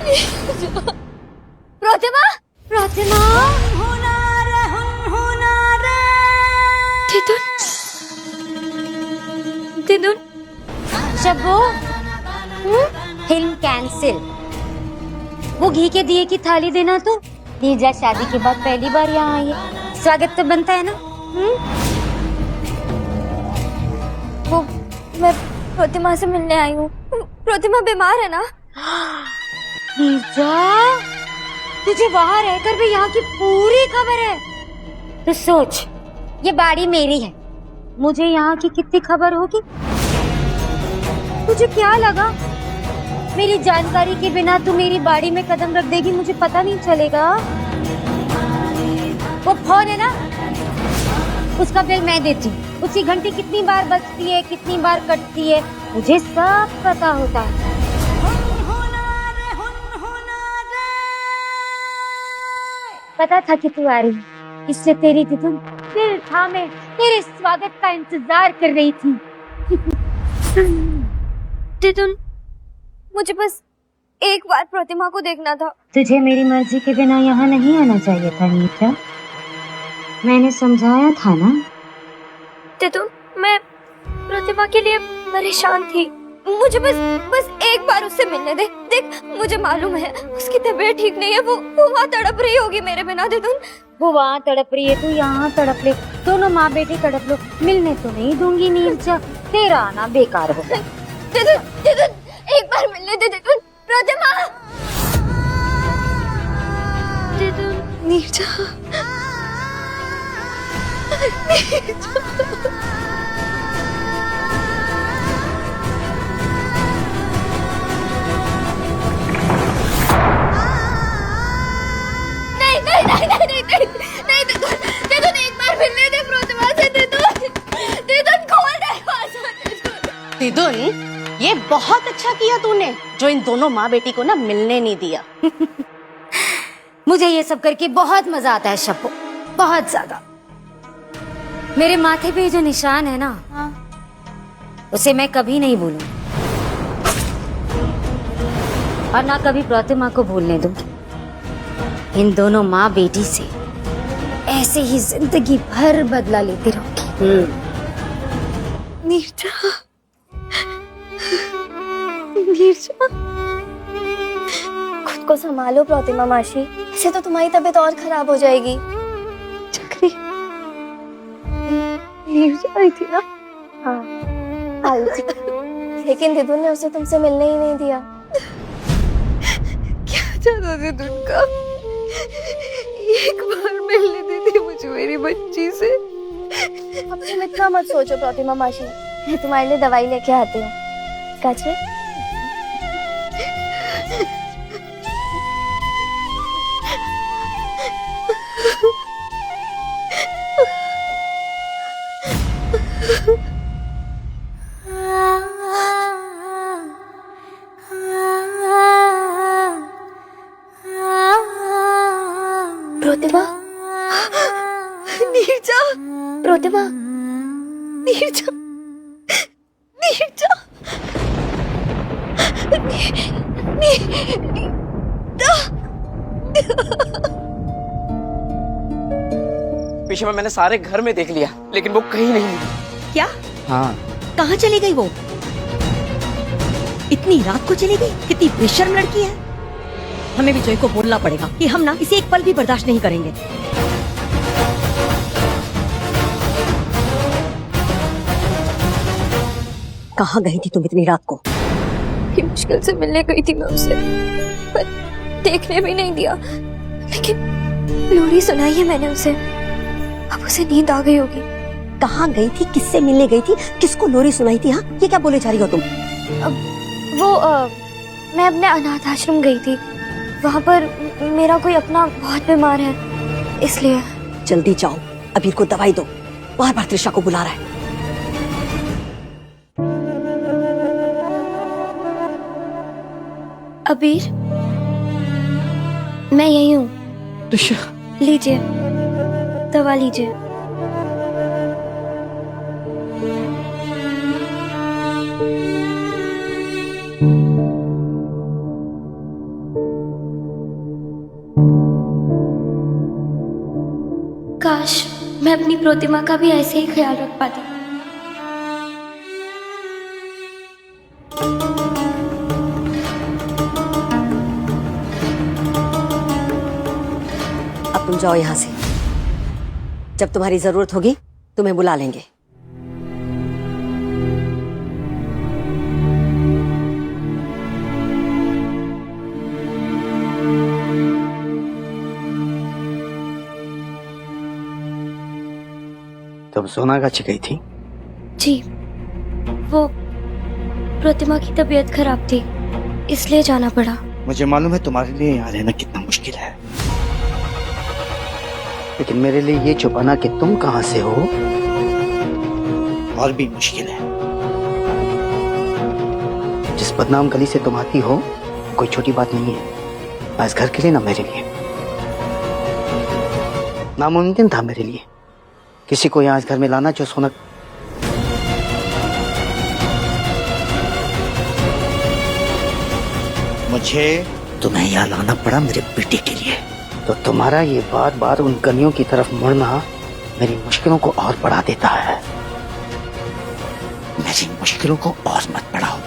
प्रतिमा, प्रतिमा, दिदुन, Shabbo, film cancel. वो घी के दिए की थाली देना तो नीरजा शादी के बाद पहली बार यहाँ आई है, स्वागत तो बनता है ना। वो मैं प्रतिमा से मिलने आई हूँ। प्रतिमा बीमार है ना? नीरजा, तुझे वहाँ रहकर भी यहाँ की पूरी खबर है। तो सोच, ये बाड़ी मेरी है, मुझे यहाँ की कितनी खबर होगी? तुझे क्या लगा मेरी जानकारी के बिना तू मेरी बाड़ी में कदम रख देगी, मुझे पता नहीं चलेगा? वो फोन है ना, उसका बिल मैं देती हूँ। उसकी घंटी कितनी बार बजती है, कितनी बार कटती है, मुझे सब पता होता है। पता था कि तू आ रही, इसलिए तेरी दिदुन दिल थामे तेरे स्वागत का इंतजार कर रही थी। दिदुन, मुझे बस एक बार प्रतिमा को देखना था। तुझे मेरी मर्जी के बिना यहाँ नहीं आना चाहिए था नीता, मैंने समझाया था ना। दिदुन, मैं प्रतिमा के लिए परेशान थी, मुझे बस एक बार उससे मिलने दे। देख, मुझे मालूम है उसकी तबीयत ठीक नहीं है, वो वहाँ तड़प रही होगी मेरे बिना। दिदुन, वो वहाँ तड़प रही है, तू यहाँ तड़प ले, दोनों माँ बेटी तड़प लो, मिलने तो नहीं दूंगी नीरजा, तेरा आना बेकार होगा। दिदुन, दिदुन, एक बार मिलने दे दिदुन। प्रतिमा, दिदुन, नीरजा, नहीं, दिदुन, एक बार मिलने दे प्रतिमा से। दिदुन, खोल दे। दिदुन, ये बहुत अच्छा किया तूने जो इन दोनों माँ बेटी को ना मिलने नहीं दिया। मुझे ये सब करके बहुत मजा आता है शब्बो, बहुत ज्यादा। मेरे माथे पे जो निशान है ना, उसे मैं कभी नहीं भूलूंगी और ना कभी प्रतिमा को भूलने दूंगी। इन दोनों माँ बेटी से ऐसे ही जिंदगी भर बदला लेती रहूंगी। नीरजा, नीरजा, खुद को संभालो प्रतिमा मासी, इससे तो तुम्हारी तबीयत और खराब हो जाएगी। चक्री, नीरजा आई थी ना? हाँ, आई थी, लेकिन दिदुन ने उसे तुमसे मिलने ही नहीं दिया। क्या चाहता दिदुन का? एक बार मिलने देती मुझे मेरी बच्ची से। अब तुम इतना मत सोचो प्रतिमा मासी, मैं तुम्हारे लिए दवाई लेके आती हूँ। काचे? प्रतिमा, नीरजा, प्रतिमा, नीरजा, नीरजा, पीछे में मैंने सारे घर में देख लिया, लेकिन वो कहीं नहीं मिली। क्या? हाँ। कहाँ चली गई वो? इतनी रात को चली गई? कितनी बेशर्म लड़की है। हमें विजय को बोलना पड़ेगा कि हम ना इसे एक पल भी बर्दाश्त नहीं करेंगे। कहाँ गई थी तुम इतनी रात को? बड़ी मुश्किल से मिलने गई थी मैं उसे, पर देखने भी नहीं दिया, लेकिन लोरी सुनाई है मैंने उसे। अब उसे नींद आ गई होगी। कहाँ गई थी, किससे मिलने गई थी, किसको लोरी सुनाई थी? हाँ, ये क्या बोले जा रही हो तुम? मैं अपने अनाथ आश्रम गई थी, वहाँ पर मेरा कोई अपना बहुत बीमार है, इसलिए। जल्दी जाओ, अबीर को दवाई दो, बार बार त्रिशा को बुला रहा है। अबीर, मैं यही हूँ, त्रिशा, लीजिए दवा लीजिए। काश मैं अपनी प्रतिमा का भी ऐसे ही ख्याल रख पाती। अब तुम जाओ यहाँ से। जब तुम्हारी जरूरत होगी तुम्हें बुला लेंगे। तुम सोनागाछी गई थी? जी, वो प्रतिमा की तबीयत खराब थी, इसलिए जाना पड़ा। मुझे मालूम है तुम्हारे लिए यहाँ रहना कितना मुश्किल है, लेकिन मेरे लिए ये छुपाना कि तुम कहाँ से हो और भी मुश्किल है। जिस बदनाम गली से तुम आती हो कोई छोटी बात नहीं है, ना इस घर के लिए ना मेरे लिए। नामुमकिन था मेरे लिए किसी को यहाँ इस घर में लाना जो सोना। मुझे तुम्हें यहाँ लाना पड़ा मेरे बेटे के लिए, तो तुम्हारा ये बार बार उन गलियों की तरफ मुड़ना मेरी मुश्किलों को और बढ़ा देता है। मेरी मुश्किलों को और मत बढ़ाओ।